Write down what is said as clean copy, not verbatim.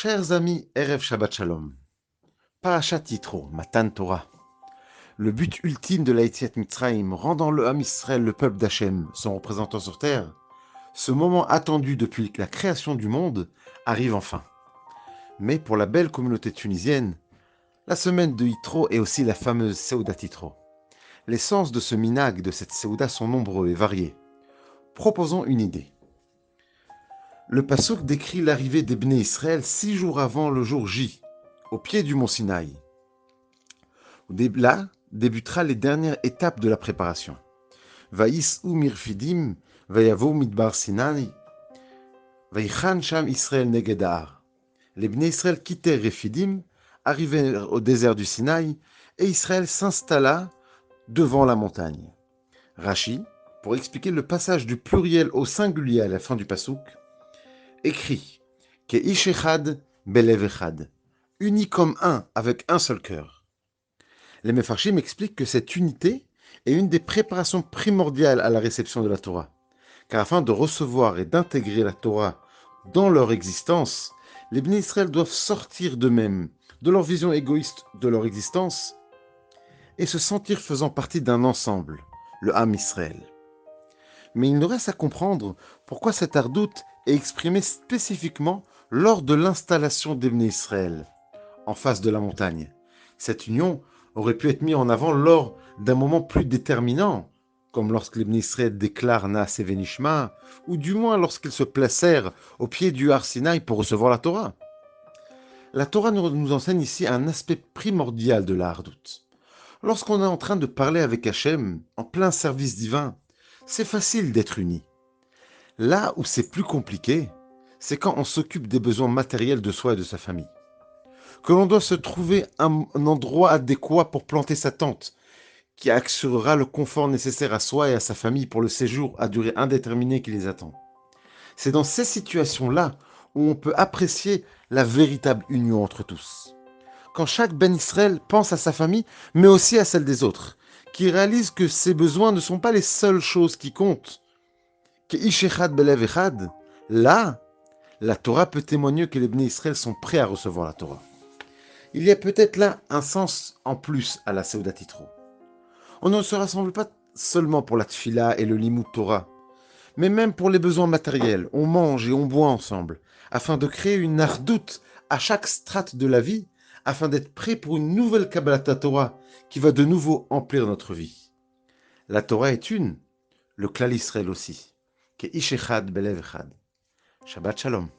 Chers amis, Erev Shabbat Shalom. Parashat Yitro, Matan Torah. Le but ultime de la Yetziat Mitzrayim, rendant le Ham Israël, le peuple d'Hachem, son représentant sur terre, ce moment attendu depuis la création du monde, arrive enfin. Mais pour la belle communauté tunisienne, la semaine de Yitro est aussi la fameuse Seudat Yitro. Les sens de ce minag de cette Seuda sont nombreux et variés. Proposons une idée. Le Passouk décrit l'arrivée des Bnei Israël 6 jours avant le jour J, au pied du mont Sinaï. Là débutera les dernières étapes de la préparation. Vaïs ou mirfidim, vayavo midbar Sinaï, vaïchan sham Israël negedar. Les Bnei Israël quittèrent Rephidim, arrivèrent au désert du Sinaï, et Israël s'installa devant la montagne. Rashi, pour expliquer le passage du pluriel au singulier à la fin du Passouk, écrit que Ish Echad Belev Echad, uni comme un avec un seul cœur. Les Mefarshim expliquent que cette unité est une des préparations primordiales à la réception de la Torah, car afin de recevoir et d'intégrer la Torah dans leur existence, les Bnei Israël doivent sortir d'eux-mêmes, de leur vision égoïste de leur existence, et se sentir faisant partie d'un ensemble, le Ham Israël. Mais il nous reste à comprendre pourquoi cette ardoute est exprimée spécifiquement lors de l'installation des Bnei Israël, en face de la montagne. Cette union aurait pu être mise en avant lors d'un moment plus déterminant, comme lorsque les Bnei Israël déclarent Naas et Venishma, ou du moins lorsqu'ils se placèrent au pied du Har Sinaï pour recevoir la Torah. La Torah nous enseigne ici un aspect primordial de la hardoute. Lorsqu'on est en train de parler avec Hachem, en plein service divin, c'est facile d'être uni. Là où c'est plus compliqué, c'est quand on s'occupe des besoins matériels de soi et de sa famille. Que l'on doit se trouver un endroit adéquat pour planter sa tente, qui assurera le confort nécessaire à soi et à sa famille pour le séjour à durée indéterminée qui les attend. C'est dans ces situations-là où on peut apprécier la véritable union entre tous. Quand chaque Ben Israël pense à sa famille, mais aussi à celle des autres, qui réalise que ses besoins ne sont pas les seules choses qui comptent, que Ish Echad Belev Echad, là, la Torah peut témoigner que les Bnei Israël sont prêts à recevoir la Torah. Il y a peut-être là un sens en plus à la Seudat Yitro. On ne se rassemble pas seulement pour la Tfila et le Limud Torah, mais même pour les besoins matériels. On mange et on boit ensemble, afin de créer une ardoute à chaque strate de la vie, afin d'être prêt pour une nouvelle Kabbalat Torah qui va de nouveau emplir notre vie. La Torah est une, le Klal Israël aussi. Que Ish Echad Belev Echad. Shabbat Shalom.